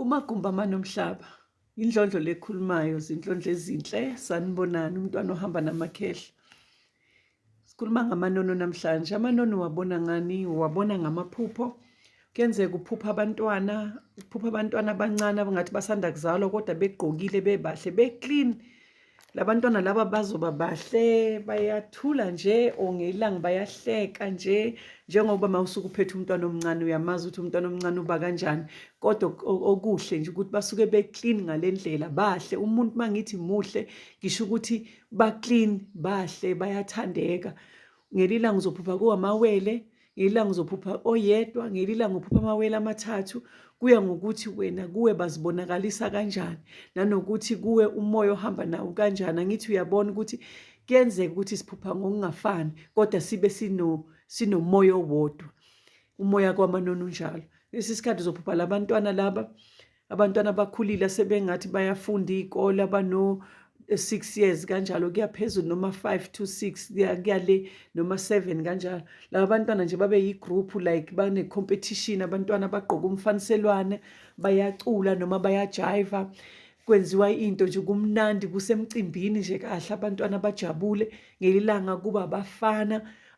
Umagumba amanomhlaba indlondlo lekhulumayo zinhlondlo ezinhle sanibonani umntwana ohamba namakhehla. Sikhuluma ngamanono namhlanje. Amanono wabona ngani? Wabona ngamaphupho. Kuyenzeka uphupha abantwana abancane abangathi basanda kuzalwa kodwa begqokile bebahle beclean. Labantwana laba bazoba bahle, bayathula nje ongelanga bayahleka nje njengoba mawusuku uphethe umntwana omncane uyamazi ukuthi umntwana omncane uba kanjani kodwa okuhle nje ukuthi basuke beclean ngalendlela bahle. Umuntu mangithi muhle ngisho ukuthi baclean bahle bayathandeka. Ngelilanga uzophupha kuwamawele, ngelilanga uzophupha oyedwa, ngelilanga uphupha amawele amathathu. Kuya ngokuthi wena kuwe bazibonakalisa kanjani nanokuthi kuwe umoya ohamba nawo kanjani. Angithi uyabona ukuthi kuyenzeka ukuthi siphupha ngokungafani kodwa sibe sinomoya owodwa. Umoya kwamanono njalo. Lesi sikhathi uzophupha labantwana laba, abantwana abakhulile sebengathi bayafunda izikole abano 6 years kanjalo kuya phezulu noma 5 to 6 kuyale noma 7 kanjalo. Laba bantwana nje babe yigroup like bane competition, abantwana bagqoka umfaniselwane bayacula noma bayajiva. Kwenziwa into nje kumnandi kusemcimbini nje kahle abantwana bajabule. Ngelilanga kuba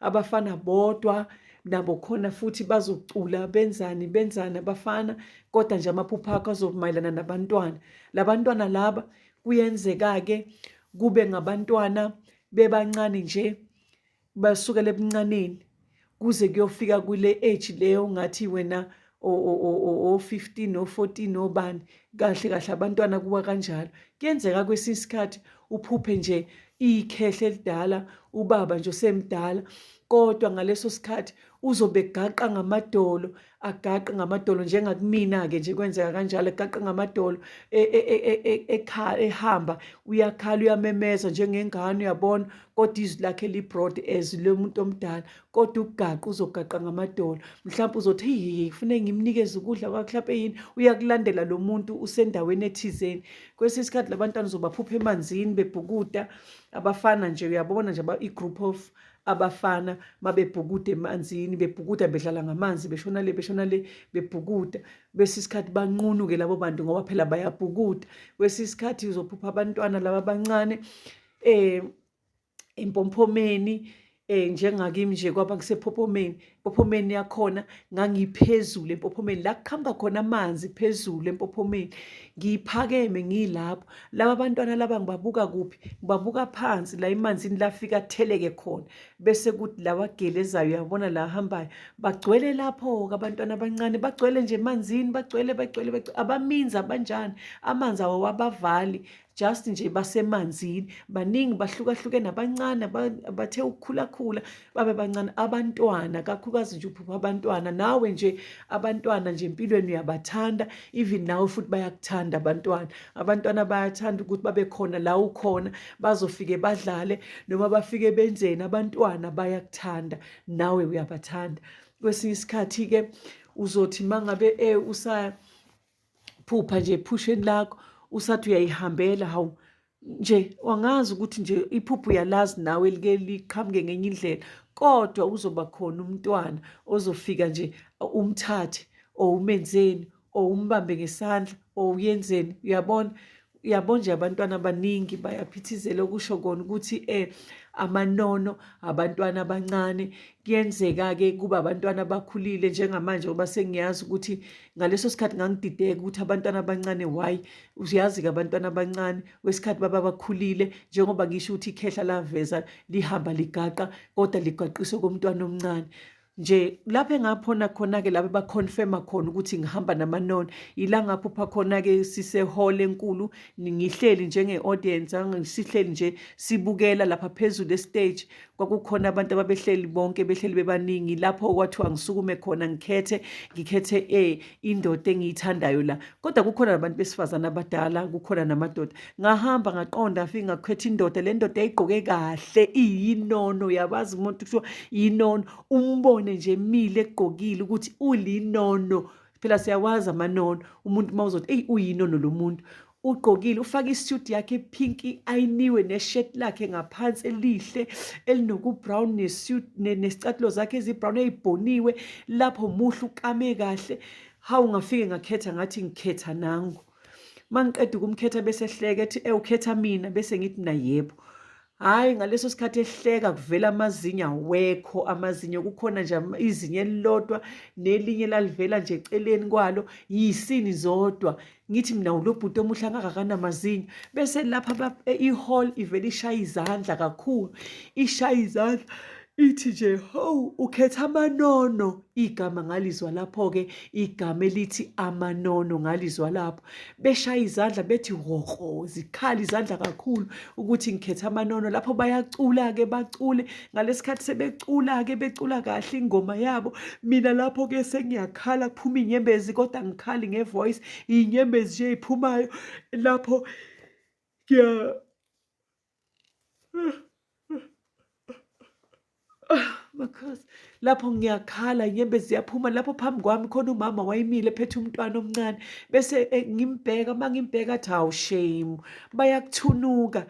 abafana bodwa nabo khona futhi bazocula benzani abafana kodwa nje amaphupho akho azomayelana nabantwana. Labantwana laba kuyenzeka-ke kube ngabantwana bebancane nje basukela ebuncaneni kuze kuyofika kule age leyo ngathi wena o-15 o-14 obani kahle abantwana kuwa kanjalo. Kuyenzeka kwesinye isikhathi uphuphe nje ikhehle elidala ubaba nje osemdala kodwa ngaleso sikhathi uzobe gaqa ngamadolo njengakumina-ke nje kwenzeka kanjalo egaqa ngamadolo ehamba uyakhala uyamemeza njengengane uyabona kodwa izwi lakhe li-broad as lomuntu omdala kodwa ukugaqa uzogaqa ngamadolo. Mhlawumbe uzothi kufanele ngimnikeze ukudla kwakhe mhlawumbe yini uyakulandela lo muntu usendaweni ethizeni. Kwesinye isikhathi labantwana uzobaphupha emanzini bebhukuda abafana nje uyabona nje i-group of abafana mabebhukuda emanzini bebhukuda bedlala ngamanzi beshona le bebhukuda. Bese isikhathi banqunuke labo bantu ngoba phela bayabhukuda. Kwesinye isikhathi uzophupha abantwana laba abancane empomphomeni njengakimi nje kwaba kusepophomeni yakhona ngangiphezulu empophomeni la kuhamba khona amanzi phezulu empophomeni ngiphakeme ngilapho. Laba bantwana laba ngibabuka kuphi? Ngibabuka phansi la emanzini lafika atheleke khona bese kuthi lawa agelezayo uyabona la ahambayo bagcwele lapho-ke abantwana abancane bagcwele nje emanzini bagcwele abaminzi abanjani amanzi awo wabavali just nje basemanzini baningi bahlukahlukene abancane abathe ukukhulakhula babe bancane. Abantwana kakhulukazi nje uphupha abantwana nawe nje abantwana nje empilweni uyabathanda even nawe futhi bayakuthanda abantwana bayathanda ukuthi babe khona la ukhona bazofike badlale noma bafike benzeni. Abantwana bayakuthanda nawe uyabathanda. Kwesinye isikhathi-ke uzothi mangabe usaphupha nje ephusheni lakho usathi uyayihambela hawu nje wangazi ukuthi nje iphupho uyalazi nawe like liqhamuke ngenye indlela kodwa uzoba khona umntwana ozofika nje umthathe or umenzeni or umbambe ngesandla or uyenzeni. Uyabona nje abantwana abaningi bayaphithizela okusho kona ukuthi amanono abantwana abancane. Kuyenzeka-ke kuba abantwana abakhulile njengamanje ngoba sengiyazi ukuthi ngaleso sikhathi ngangidideka ukuthi abantwana abancane why uyazi-ke abantwana abancane wesikhathi baba bakhulile njengoba ngisho ukuthi ikhehla laveza lihamba ligaqa kodwa ligaqiswe komntwana omncane. Nje lapho engaphona khona-ke lapho baconfirma khona ukuthi ngihamba namanono ila ngaphupha khona-ke sisehall enkulu ngihleli njenge-audience sihleli nje sibukela lapha phezulu estage. Kwakukhona abantu ababehleli bonke behleli bebaningi lapho kwathiwa ngisukume khona ngikhethe indoda engiyithandayo la kodwa kukhona nabantu besifazane abadala kukhona namadoda. Ngahamba ngaqonda afike ngakhetha indoda le ndoda yayigqoke kahle iyinono yabazi umuntu kuthiwa yinono umbone nje emile egqokile ukuthi ulinono phela siyawazi amanono umuntu mawuzothi uyinono lo muntu ugqokile ufaka isuit yakhe pinki ayiniwe neshirt lakhe ngaphansi elihle elinokubrown nesuit nesicathulo zakhe ezibrown ezibhoniwe lapho muhle ukame kahle hawu ngafike ngakhetha ngathi ngikhetha nangu. Mangiqeda ukumkhetha bese ehleka ethi ukhetha mina bese ngithi mina yebo. Hhayi ngaleso sikhathi ehleka kuvela amazinyo awekho amazinyo, kukhona nje izinyo elilodwa nelinye lalivela nje eceleni kwalo, yisini zodwa. Ngithi mina ulo bhuti omuhle angakanamazinyo. Bese lapha ihall ivele ishaye izandla kakhulu, ishaye izandla ithi nje, hawu ukhetha Amanono. Igama ngalizwa lapho-ke, igama elithi Amanono ngalizwa lapho. Beshaya izandla bethi hoko, zikhala izandla kakhulu ukuthi ngikhetha Amanono. Lapho bayacula-ke bacule, ngalesikhathi sebecula-ke becula kahle ingoma yabo. Mina lapho-ke sengiyakhala kuphuma iy'nyembezi, kodwa angikhali ngevoice, iy'nyembezi nje ey'phumayo lapho makhosi, lapho ngiyakhala iy'nyembezi ziyaphuma. Lapho phambi kwami khona umama wayemile ephethe umntwana omncane, bese ngimbheka, uma ngimbheka athi hawu shame, bayakuthunuka.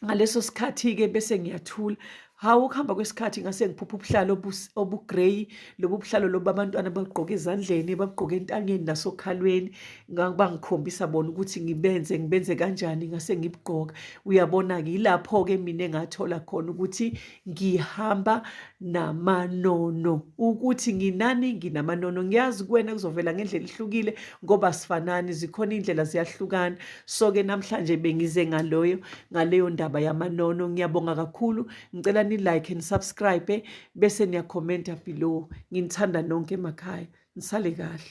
Ngaleso sikhathi-ke bese ngiyathula. Hawu ukuhamba kwesikhathi ngase ngiphupha ubuhlalo obugrey, lobu buhlalo lobu abantwana babugqoke ezandleni, babugqoke entanyeni nasokhalweni. Bangikhombisa bona ukuthi ngibenze kanjani, ngase ngibugqoka. Uyabona-ke yilapho-ke mina engathola khona ukuthi ngihamba namanono, ukuthi nginani, nginamanono. Ngiyazi kuwena kuzovela ngendlela ehlukile ngoba sifanani, zikhona iy'ndlela ziyahlukana. So-ke namhlanje bengize ngaleyo ndaba yamanono. Ngiyabonga kakhulu, ngicela ni-like and subscribe bese niyakhomenta below. Nginithanda nonke emakhaya, nisale kahle.